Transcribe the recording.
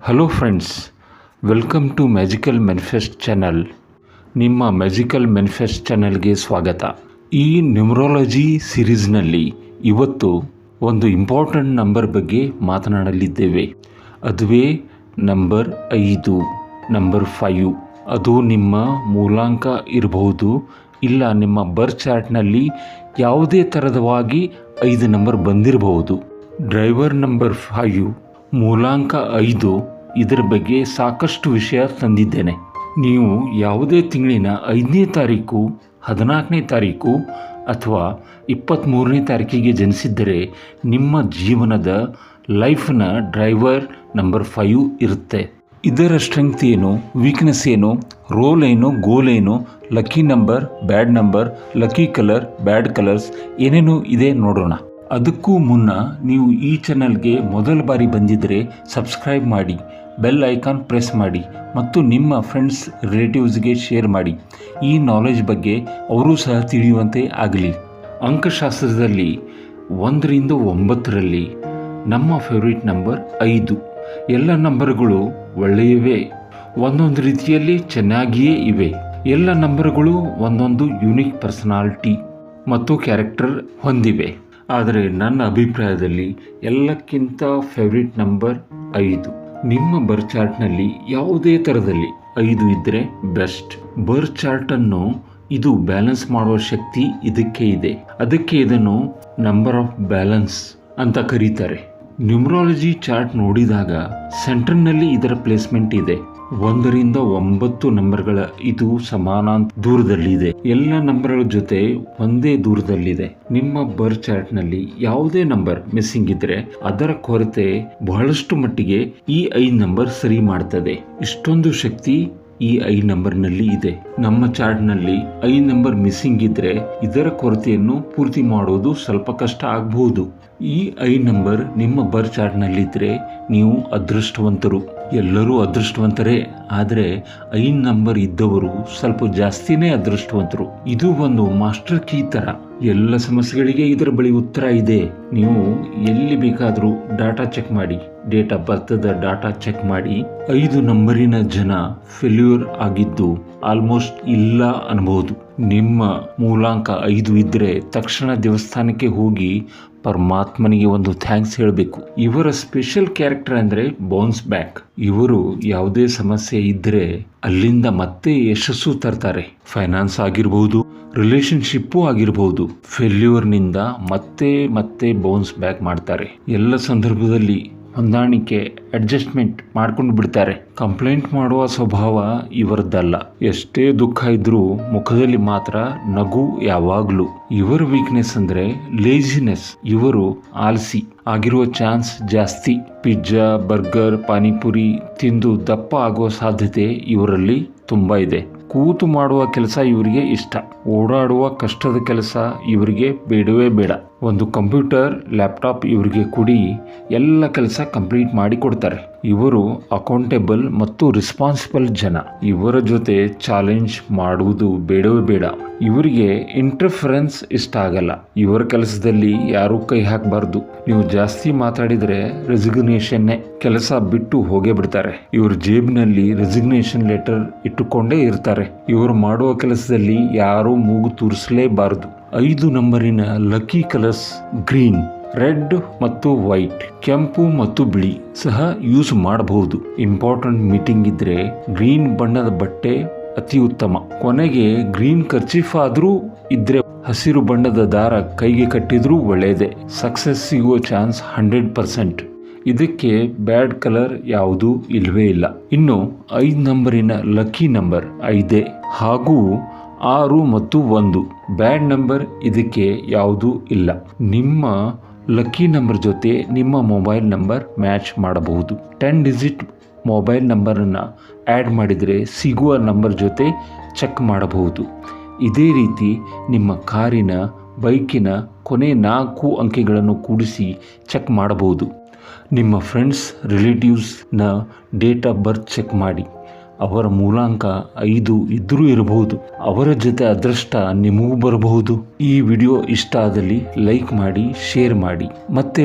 Hello friends, welcome to magical manifest channel. ನಿಮ್ಮ magical manifest ಚಾನಲ್ಗೆ ಸ್ವಾಗತ. ಈ ನ್ಯೂಮರಾಲಜಿ ಸಿರೀಸ್ನಲ್ಲಿ ಇವತ್ತು ಒಂದು ಇಂಪಾರ್ಟೆಂಟ್ ನಂಬರ್ ಬಗ್ಗೆ ಮಾತನಾಡಲಿದ್ದೇವೆ. ಅದುವೇ ನಂಬರ್ 5, ನಂಬರ್ 5. ಅದು ನಿಮ್ಮ ಮೂಲಾಂಕ ಇರಬಹುದು, ಇಲ್ಲ ನಿಮ್ಮ ಬರ್ತ್ ಚಾರ್ಟ್ನಲ್ಲಿ ಯಾವುದೇ ಥರದವಾಗಿ 5 ನಂಬರ್ ಬಂದಿರಬಹುದು. ಡ್ರೈವರ್ ನಂಬರ್ 5, ಮೂಲಾಂಕ 5, ಇದರ ಬಗ್ಗೆ ಸಾಕಷ್ಟು ವಿಷಯ ತಂದಿದ್ದೇನೆ. ನೀವು ಯಾವುದೇ ತಿಂಗಳಿನ 5ನೇ ತಾರೀಕು, 14ನೇ ತಾರೀಕು ಅಥವಾ 23ನೇ ತಾರೀಕಿಗೆ ಜನಿಸಿದ್ದರೆ ನಿಮ್ಮ ಜೀವನದ ಲೈಫ್ನ ಡ್ರೈವರ್ ನಂಬರ್ 5 ಇರುತ್ತೆ. ಇದರ ಸ್ಟ್ರೆಂಗ್ತ್ ಏನು, ವೀಕ್ನೆಸ್ ಏನು, ರೋಲ್ ಏನು, ಗೋಲ್ ಏನು, ಲಕ್ಕಿ ನಂಬರ್, ಬ್ಯಾಡ್ ನಂಬರ್, ಲಕ್ಕಿ ಕಲರ್, ಬ್ಯಾಡ್ ಕಲರ್ಸ್ ಏನೇನು ಇದೆ ನೋಡೋಣ. ಅದಕ್ಕೂ ಮುನ್ನ ನೀವು ಈ ಚಾನಲ್ಗೆ ಮೊದಲ ಬಾರಿ ಬಂದಿದ್ದರೆ ಸಬ್ಸ್ಕ್ರೈಬ್ ಮಾಡಿ, ಬೆಲ್ ಐಕಾನ್ ಪ್ರೆಸ್ ಮಾಡಿ ಮತ್ತು ನಿಮ್ಮ ಫ್ರೆಂಡ್ಸ್ ರಿಲೇಟಿವ್ಸ್ಗೆ ಶೇರ್ ಮಾಡಿ. ಈ ನಾಲೆಜ್ ಬಗ್ಗೆ ಅವರೂ ಸಹ ತಿಳಿಯುವಂತೆ ಆಗಲಿ. ಅಂಕಶಾಸ್ತ್ರದಲ್ಲಿ 1ರಿಂದ 9ರಲ್ಲಿ ನಮ್ಮ ಫೇವ್ರೇಟ್ ನಂಬರ್ 5. ಎಲ್ಲ ನಂಬರ್ಗಳು ಒಳ್ಳೆಯವೇ, ಒಂದೊಂದು ರೀತಿಯಲ್ಲಿ ಚೆನ್ನಾಗಿಯೇ ಇವೆ. ಎಲ್ಲ ನಂಬರ್ಗಳು ಒಂದೊಂದು ಯೂನಿಕ್ ಪರ್ಸನಾಲಿಟಿ ಮತ್ತು ಕ್ಯಾರೆಕ್ಟರ್ ಹೊಂದಿವೆ. ಆದರೆ ನನ್ನ ಅಭಿಪ್ರಾಯದಲ್ಲಿ ಎಲ್ಲಕ್ಕಿಂತ ಫೇವ್ರೇಟ್ ನಂಬರ್ 5. ನಿಮ್ಮ ಬರ್ತ್ ಚಾರ್ಟ್ನಲ್ಲಿ ಯಾವುದೇ ಥರದಲ್ಲಿ 5 ಇದ್ದರೆ ಬೆಸ್ಟ್. ಬರ್ತ್ ಚಾರ್ಟನ್ನು ಇದು ಬ್ಯಾಲೆನ್ಸ್ ಮಾಡುವ ಶಕ್ತಿ ಇದಕ್ಕೆ ಇದೆ. ಅದಕ್ಕೆ ಇದನ್ನು ನಂಬರ್ ಆಫ್ ಬ್ಯಾಲೆನ್ಸ್ ಅಂತ ಕರೀತಾರೆ. ನ್ಯೂಮರಾಲಜಿ ಚಾರ್ಟ್ ನೋಡಿದಾಗ ಸೆಂಟರ್ನಲ್ಲಿ ಇದರ ಪ್ಲೇಸ್ಮೆಂಟ್ ಇದೆ. 1ರಿಂದ 9 ನಂಬರ್ಗಳ ಇದು ಸಮಾನಾಂತರ ದೂರದಲ್ಲಿದೆ. ಎಲ್ಲ ನಂಬರ್ಗಳ ಜೊತೆ ಒಂದೇ ದೂರದಲ್ಲಿದೆ. ನಿಮ್ಮ ಬರ್ತ್ ಚಾರ್ಟ್ನಲ್ಲಿ ಯಾವುದೇ ನಂಬರ್ ಮಿಸ್ಸಿಂಗ್ ಇದ್ರೆ ಅದರ ಕೊರತೆ ಬಹಳಷ್ಟು ಮಟ್ಟಿಗೆ ಈ 5 ನಂಬರ್ ಸರಿ ಮಾಡ್ತದೆ. ಇಷ್ಟೊಂದು ಶಕ್ತಿ ಈ 5 ನಂಬರ್ನಲ್ಲಿ ಇದೆ. ನಮ್ಮ ಚಾರ್ಟ್ನಲ್ಲಿ 5 ನಂಬರ್ ಮಿಸ್ಸಿಂಗ್ ಇದ್ರೆ ಇದರ ಕೊರತೆಯನ್ನು ಪೂರ್ತಿ ಮಾಡೋದು ಸ್ವಲ್ಪ ಕಷ್ಟ ಆಗಬಹುದು. ಈ 5 ನಂಬರ್ ನಿಮ್ಮ ಬರ್ತ್ ಚಾರ್ಟ್ನಲ್ಲಿದ್ದರೆ ನೀವು ಅದೃಷ್ಟವಂತರು. ಎಲ್ಲರೂ ಅದೃಷ್ಟವಂತರೇ, ಆದರೆ 5 ನಂಬರ್ ಇದ್ದವರು ಸ್ವಲ್ಪ ಜಾಸ್ತಿನೇ ಅದೃಷ್ಟವಂತರು. ಇದು ಒಂದು ಮಾಸ್ಟರ್ ಕೀ ಥರ. ಎಲ್ಲ ಸಮಸ್ಯೆಗಳಿಗೆ ಇದರ ಬಳಿ ಉತ್ತರ ಇದೆ. ನೀವು ಎಲ್ಲಿ ಬೇಕಾದರೂ ಡಾಟಾ ಚೆಕ್ ಮಾಡಿ, ಡೇಟ್ ಆಫ್ ಬರ್ತ್ದ ಡಾಟಾ ಚೆಕ್ ಮಾಡಿ. 5 ನಂಬರಿನ ಜನ ಫೇಲ್ಯೂರ್ ಆಗಿದ್ದು ಆಲ್ಮೋಸ್ಟ್ ಇಲ್ಲ ಅನ್ಬಹುದು. ನಿಮ್ಮ ಮೂಲಾಂಕ 5 ಇದ್ದರೆ ತಕ್ಷಣ ದೇವಸ್ಥಾನಕ್ಕೆ ಹೋಗಿ ಪರಮಾತ್ಮನಿಗೆ ಒಂದು ಥ್ಯಾಂಕ್ಸ್ ಹೇಳಬೇಕು. ಇವರ ಸ್ಪೆಷಲ್ ಕ್ಯಾರೆಕ್ಟರ್ ಅಂದರೆ ಬೌನ್ಸ್ ಬ್ಯಾಕ್. ಇವರು ಯಾವುದೇ ಸಮಸ್ಯೆ ಇದ್ದರೆ ಅಲ್ಲಿಂದ ಮತ್ತೆ ಯಶಸ್ಸು ತರ್ತಾರೆ. ಫೈನಾನ್ಸ್ ಆಗಿರಬಹುದು, ರಿಲೇಶನ್ಶಿಪ್ಪು ಆಗಿರಬಹುದು. ಫೇಲ್ಯೂರ್ನಿಂದ ಮತ್ತೆ ಬೌನ್ಸ್ ಬ್ಯಾಕ್ ಮಾಡ್ತಾರೆ. ಎಲ್ಲ ಸಂದರ್ಭದಲ್ಲಿ ಹೊಂದಾಣಿಕೆ, ಅಡ್ಜಸ್ಟ್ಮೆಂಟ್ ಮಾಡ್ಕೊಂಡು ಬಿಡ್ತಾರೆ. ಕಂಪ್ಲೇಂಟ್ ಮಾಡುವ ಸ್ವಭಾವ ಇವರದ್ದಲ್ಲ. ಎಷ್ಟೇ ದುಃಖ ಇದ್ರೂ ಮುಖದಲ್ಲಿ ಮಾತ್ರ ನಗು ಯಾವಾಗ್ಲೂ. ಇವರ ವೀಕ್ನೆಸ್ ಅಂದ್ರೆ ಲೇಜಿನೆಸ್. ಇವರು ಆಲ್ಸಿ ಆಗಿರುವ ಚಾನ್ಸ್ ಜಾಸ್ತಿ. ಪಿಜ್ಜಾ, ಬರ್ಗರ್, ಪಾನಿಪುರಿ ತಿಂದು ದಪ್ಪ ಆಗುವ ಸಾಧ್ಯತೆ ಇವರಲ್ಲಿ ತುಂಬಾ ಇದೆ. ಕೂತು ಮಾಡುವ ಕೆಲಸ ಇವರಿಗೆ ಇಷ್ಟ. ಓಡಾಡುವ ಕಷ್ಟದ ಕೆಲಸ ಇವರಿಗೆ ಬೇಡವೇ ಬೇಡ. ಒಂದು ಕಂಪ್ಯೂಟರ್, ಲ್ಯಾಪ್ಟಾಪ್ ಇವರಿಗೆ ಕೊಡಿ, ಎಲ್ಲ ಕೆಲಸ ಕಂಪ್ಲೀಟ್ ಮಾಡಿ ಕೊಡ್ತಾರೆ. ಇವರು ಅಕೌಂಟೇಬಲ್ ಮತ್ತು ರೆಸ್ಪಾನ್ಸಿಬಲ್ ಜನ. ಇವರ ಜೊತೆ ಚಾಲೆಂಜ್ ಮಾಡುವುದು ಬೇಡವೇ ಬೇಡ. ಇವರಿಗೆ ಇಂಟರ್ಫರೆನ್ಸ್ ಇಷ್ಟ ಆಗಲ್ಲ. ಇವರ ಕೆಲಸದಲ್ಲಿ ಯಾರೂ ಕೈ ಹಾಕಬಾರ್ದು. ನೀವು ಜಾಸ್ತಿ ಮಾತಾಡಿದರೆ ರೆಸಿಗ್ನೇಷನ್ನೇ. ಕೆಲಸ ಬಿಟ್ಟು ಹೋಗೇ ಬಿಡ್ತಾರೆ. ಇವ್ರ ಜೇಬಿನಲ್ಲಿ ರೆಸಿಗ್ನೇಷನ್ ಲೆಟರ್ ಇಟ್ಟುಕೊಂಡೇ ಇರ್ತಾರೆ. ಇವರು ಮಾಡುವ ಕೆಲಸದಲ್ಲಿ ಯಾರೂ ಮೂಗು ತೂರಿಸಲೇಬಾರದು. 5 ನಂಬರಿನ ಲಕ್ಕಿ ಕಲರ್ಸ್ ಗ್ರೀನ್, ರೆಡ್ ಮತ್ತು ವೈಟ್, ಕೆಂಪು ಮತ್ತು ಬಿಳಿ ಸಹ ಯೂಸ್ ಮಾಡಬಹುದು. ಇಂಪಾರ್ಟೆಂಟ್ ಮೀಟಿಂಗ್ ಇದ್ರೆ ಗ್ರೀನ್ ಬಣ್ಣದ ಬಟ್ಟೆ ಅತಿ ಉತ್ತಮ. ಕೊನೆಗೆ ಗ್ರೀನ್ ಕರ್ಚೀಫ್ ಆದ್ರೂ ಇದ್ರೆ ಹಸಿರು ಬಣ್ಣದ ದಾರ ಕೈಗೆ ಕಟ್ಟಿದ್ರೂ ಒಳ್ಳೆಯದೇ. ಸಕ್ಸಸ್ ಸಿಗುವ ಚಾನ್ಸ್ 100%. ಇದಕ್ಕೆ ಬ್ಯಾಡ್ ಕಲರ್ ಯಾವುದೂ ಇಲ್ವೇ ಇಲ್ಲ. ಇನ್ನು 5 ನಂಬರಿನ ಲಕ್ಕಿ ನಂಬರ್ 5 ಹಾಗೂ 6 ಮತ್ತು 1. ಬ್ಯಾಡ್ ನಂಬರ್ ಇದಕ್ಕೆ ಯಾವುದೂ ಇಲ್ಲ. ನಿಮ್ಮ ಲಕ್ಕಿ ನಂಬರ್ ಜೊತೆ ನಿಮ್ಮ ಮೊಬೈಲ್ ನಂಬರ್ ಮ್ಯಾಚ್ ಮಾಡಬಹುದು. 10 ಡಿಜಿಟ್ ಮೊಬೈಲ್ ನಂಬರನ್ನು ಆ್ಯಡ್ ಮಾಡಿದರೆ ಸಿಗುವ ನಂಬರ್ ಜೊತೆ ಚೆಕ್ ಮಾಡಬಹುದು. ಇದೇ ರೀತಿ ನಿಮ್ಮ ಕಾರಿನ, ಬೈಕಿನ ಕೊನೆ 4 ಅಂಕೆಗಳನ್ನು ಕೂಡಿಸಿ ಚೆಕ್ ಮಾಡಬಹುದು. ನಿಮ್ಮ ಫ್ರೆಂಡ್ಸ್, ರಿಲೇಟಿವ್ಸ್ನ ಡೇಟ್ ಆಫ್ ಬರ್ತ್ ಚೆಕ್ ಮಾಡಿ. ಅವರ ಮೂಲಾಂಕ 5 ಇದ್ದರೂ ಇರಬಹುದು. ಅವರ ಜೊತೆ ಅದೃಷ್ಟ ನಿಮಗೂ ಬರಬಹುದು. ಈ ವಿಡಿಯೋ ಇಷ್ಟ ಆದಲ್ಲಿ ಲೈಕ್ ಮಾಡಿ, ಶೇರ್ ಮಾಡಿ. ಮತ್ತೆ